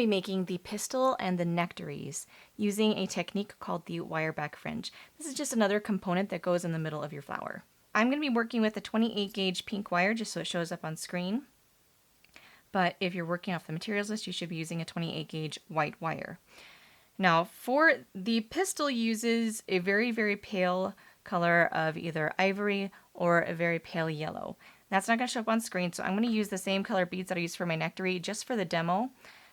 going to be making the Pistil and the Nectaries using a technique called the wire back fringe. This is just another component that goes in the middle of your flower. I'm going to be working with a 28 gauge pink wire just so it shows up on screen. But if you're working off the materials list, you should be using a 28 gauge white wire. Now for the Pistil uses a very, very pale color of either ivory or a very pale yellow. That's not going to show up on screen, so I'm going to use the same color beads that I used for my Nectary just for the demo.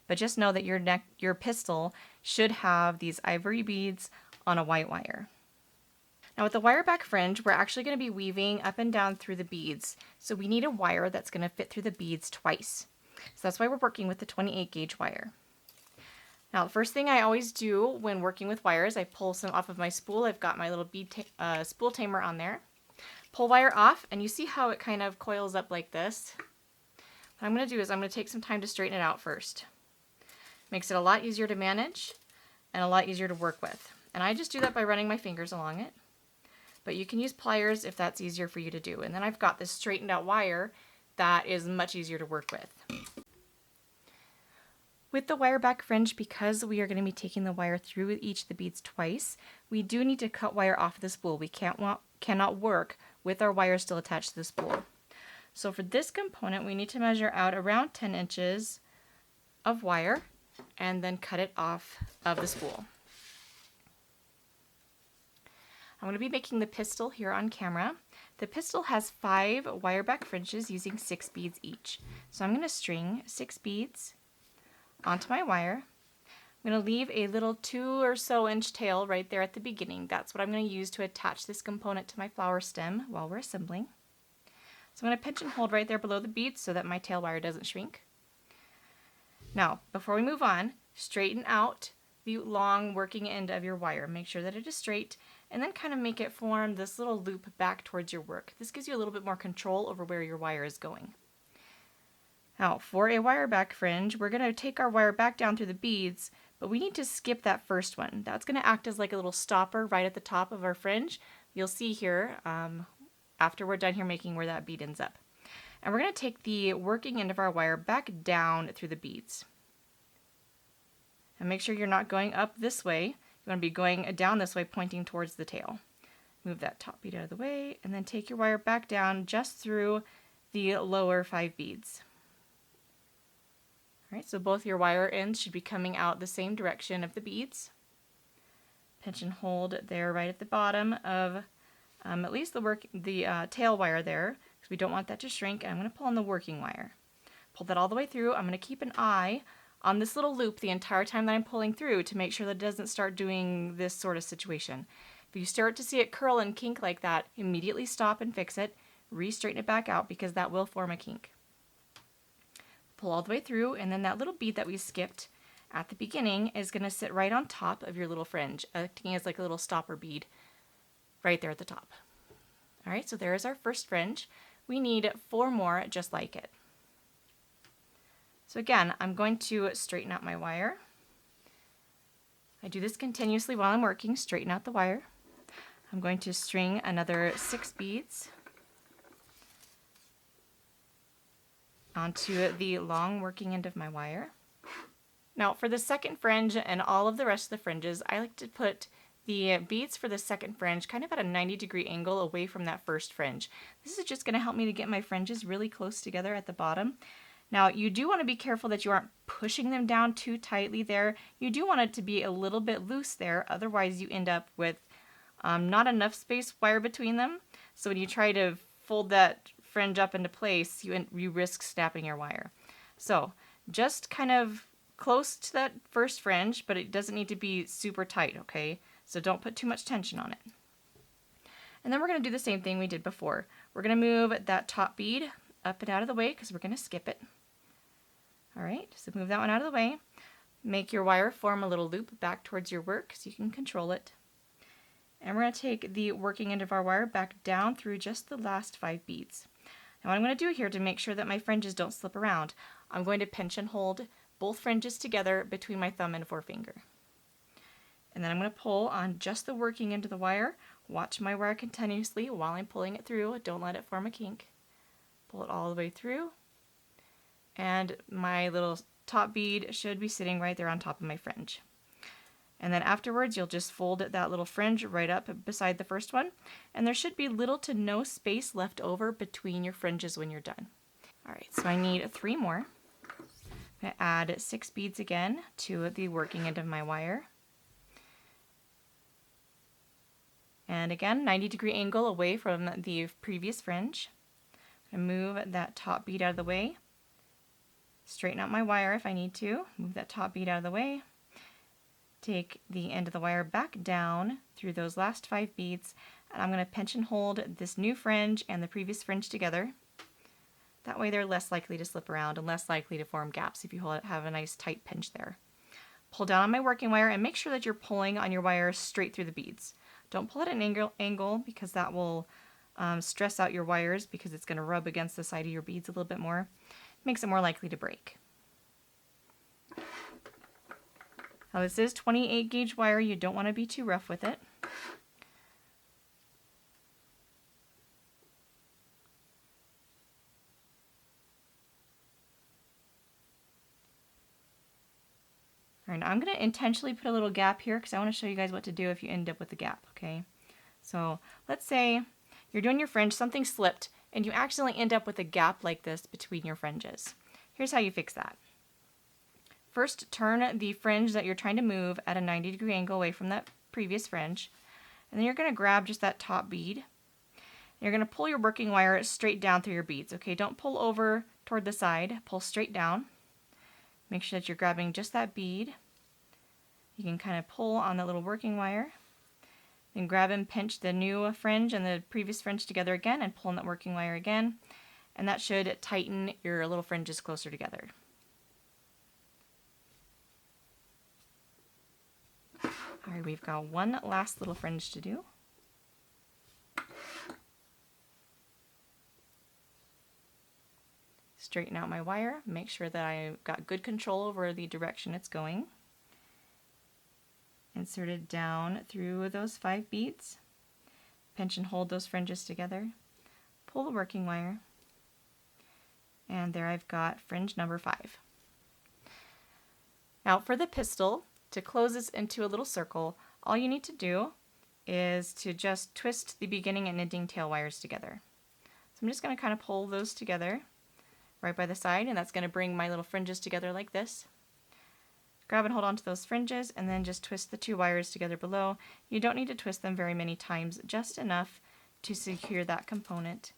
But just know that your Pistil should have these ivory beads on a white wire. Now with the wire back fringe, we're actually going to be weaving up and down through the beads. So we need a wire that's going to fit through the beads twice. So that's why we're working with the 28 gauge wire. Now the first thing I always do when working with wires, I pull some off of my spool. I've got my little bead spool tamer on there. Pull wire off, and you see how it kind of coils up like this. What I'm going to do is I'm going to take some time to straighten it out first. Makes it a lot easier to manage and a lot easier to work with. And I just do that by running my fingers along it. But you can use pliers if that's easier for you to do. And then I've got this straightened out wire that is much easier to work with. With the wire back fringe, because we are going to be taking the wire through each of the beads twice, we do need to cut wire off the spool. We cannot work with our wire still attached to the spool. So for this component, we need to measure out around 10 inches of wire and then cut it off of the spool. I'm going to be making the Pistil here on camera. The Pistil has 5 wire back fringes using 6 beads each. So I'm going to string 6 beads onto my wire. I'm going to leave a little 2 or so inch tail right there at the beginning. That's what I'm going to use to attach this component to my flower stem while we're assembling. So I'm going to pinch and hold right there below the beads so that my tail wire doesn't shrink. Now, before we move on, straighten out the long working end of your wire. Make sure that it is straight, and then kind of make it form this little loop back towards your work. This gives you a little bit more control over where your wire is going. Now, for a wire back fringe, we're going to take our wire back down through the beads, but we need to skip that first one. That's going to act as like a little stopper right at the top of our fringe. You'll see here after we're done here making where that bead ends up. And we're going to take the working end of our wire back down through the beads. And make sure you're not going up this way. You want to be going down this way, pointing towards the tail. Move that top bead out of the way, and then take your wire back down just through the lower 5 beads. All right, so both your wire ends should be coming out the same direction of the beads. Pinch and hold there right at the bottom of at least the tail wire there, because we don't want that to shrink. And I'm going to pull on the working wire. Pull that all the way through. I'm going to keep an eye on this little loop the entire time that I'm pulling through to make sure that it doesn't start doing this sort of situation. If you start to see it curl and kink like that, immediately stop and fix it. Re-straighten it back out because that will form a kink. Pull all the way through, and then that little bead that we skipped at the beginning is going to sit right on top of your little fringe, acting as like a little stopper bead right there at the top. All right, so there is our first fringe. We need 4 more just like it. So again, I'm going to straighten out my wire. I do this continuously while I'm working, straighten out the wire. I'm going to string another 6 beads onto the long working end of my wire. Now for the second fringe and all of the rest of the fringes, I like to put the beads for the second fringe kind of at a 90-degree angle away from that first fringe. This is just going to help me to get my fringes really close together at the bottom. Now you do want to be careful that you aren't pushing them down too tightly there. You do want it to be a little bit loose there, otherwise you end up with not enough space wire between them. So when you try to fold that fringe up into place, you risk snapping your wire. So just kind of close to that first fringe, but it doesn't need to be super tight, okay? So don't put too much tension on it. And then we're going to do the same thing we did before. We're going to move that top bead up and out of the way because we're going to skip it. All right, so move that one out of the way. Make your wire form a little loop back towards your work so you can control it. And we're going to take the working end of our wire back down through just the last 5 beads. Now what I'm going to do here to make sure that my fringes don't slip around, I'm going to pinch and hold both fringes together between my thumb and forefinger. And then I'm going to pull on just the working end of the wire. Watch my wire continuously while I'm pulling it through. Don't let it form a kink. Pull it all the way through. And my little top bead should be sitting right there on top of my fringe. And then afterwards, you'll just fold that little fringe right up beside the first one. And there should be little to no space left over between your fringes when you're done. All right, so I need 3 more. I'm going to add 6 beads again to the working end of my wire. And again, 90-degree angle away from the previous fringe. I'm going to move that top bead out of the way. Straighten out my wire if I need to. Move that top bead out of the way. Take the end of the wire back down through those last 5 beads, and I'm going to pinch and hold this new fringe and the previous fringe together. That way they're less likely to slip around and less likely to form gaps if you have a nice tight pinch there. Pull down on my working wire and make sure that you're pulling on your wire straight through the beads. Don't pull at an angle because that will stress out your wires because it's going to rub against the side of your beads a little bit more. Makes it more likely to break. Now this is 28 gauge wire. You don't want to be too rough with it. All right, now I'm going to intentionally put a little gap here because I want to show you guys what to do if you end up with a gap, okay? So let's say you're doing your fringe, something slipped, and you accidentally end up with a gap like this between your fringes. Here's how you fix that. First, turn the fringe that you're trying to move at a 90-degree angle away from that previous fringe, and then you're going to grab just that top bead. You're going to pull your working wire straight down through your beads, okay? Don't pull over toward the side, pull straight down. Make sure that you're grabbing just that bead. You can kind of pull on that little working wire. Then grab and pinch the new fringe and the previous fringe together again and pull on that working wire again. And that should tighten your little fringes closer together. All right, we've got one last little fringe to do. Straighten out my wire, make sure that I've got good control over the direction it's going. Insert it down through those 5 beads. Pinch and hold those fringes together. Pull the working wire. And there I've got fringe number 5. Now for the pistil, to close this into a little circle, all you need to do is to just twist the beginning and ending tail wires together. So I'm just going to kind of pull those together right by the side, and that's going to bring my little fringes together like this. Grab and hold onto those fringes and then just twist the 2 wires together below. You don't need to twist them very many times, just enough to secure that component.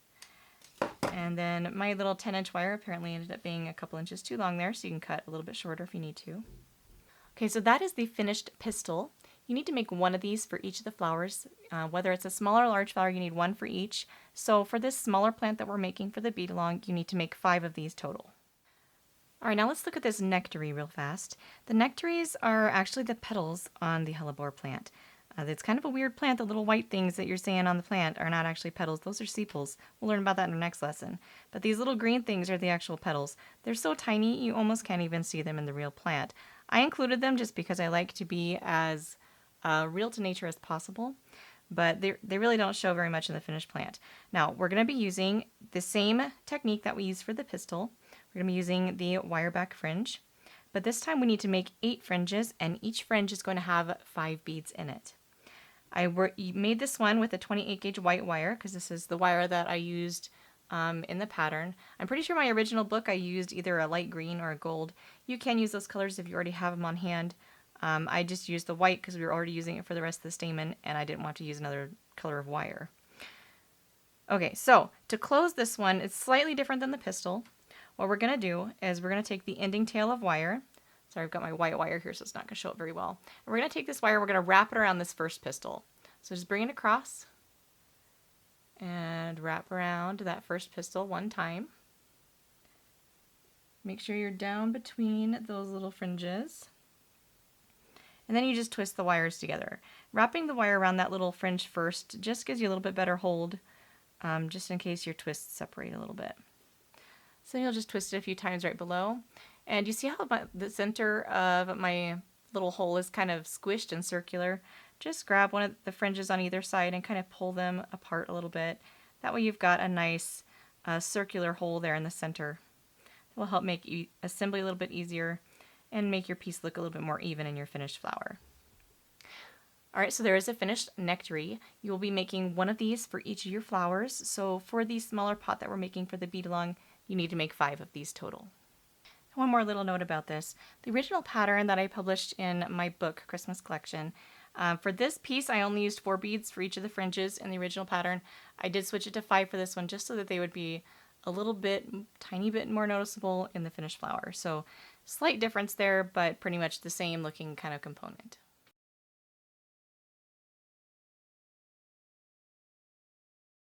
And then my little 10-inch wire apparently ended up being a couple inches too long there, so you can cut a little bit shorter if you need to. Okay, so that is the finished pistil. You need to make one of these for each of the flowers. Whether it's a small or large flower, you need one for each. So for this smaller plant that we're making for the bead along, you need to make 5 of these total. All right, now let's look at this nectary real fast. The nectaries are actually the petals on the hellebore plant. It's kind of a weird plant. The little white things that you're seeing on the plant are not actually petals. Those are sepals. We'll learn about that in our next lesson. But these little green things are the actual petals. They're so tiny, you almost can't even see them in the real plant. I included them just because I like to be as real to nature as possible, but they really don't show very much in the finished plant. Now, we're going to be using the same technique that we used for the pistil. We're going to be using the wire back fringe, but this time we need to make 8 fringes, and each fringe is going to have 5 beads in it. I made this one with a 28 gauge white wire because this is the wire that I used in the pattern. I'm pretty sure my original book I used either a light green or a gold. You can use those colors if you already have them on hand. I just used the white because we were already using it for the rest of the stamen and I didn't want to use another color of wire. Okay, so to close this one, it's slightly different than the pistil. What we're going to do is we're going to take the ending tail of wire. Sorry, I've got my white wire here, so it's not going to show up very well. And we're going to take this wire, we're going to wrap it around this first pistil. So just bring it across and wrap around that first pistil one time. Make sure you're down between those little fringes. And then you just twist the wires together. Wrapping the wire around that little fringe first just gives you a little bit better hold, just in case your twists separate a little bit. So you'll just twist it a few times right below. And you see how the center of my little hole is kind of squished and circular? Just grab one of the fringes on either side and kind of pull them apart a little bit. That way you've got a nice circular hole there in the center. That will help make assembly a little bit easier and make your piece look a little bit more even in your finished flower. Alright, so there is a finished nectary. You will be making one of these for each of your flowers. So for the smaller pot that we're making for the bead along, you need to make 5 of these total. One more little note about this. The original pattern that I published in my book, Christmas Collection, for this piece I only used 4 beads for each of the fringes in the original pattern. I did switch it to 5 for this one just so that they would be a little bit, tiny bit more noticeable in the finished flower. So slight difference there, but pretty much the same looking kind of component.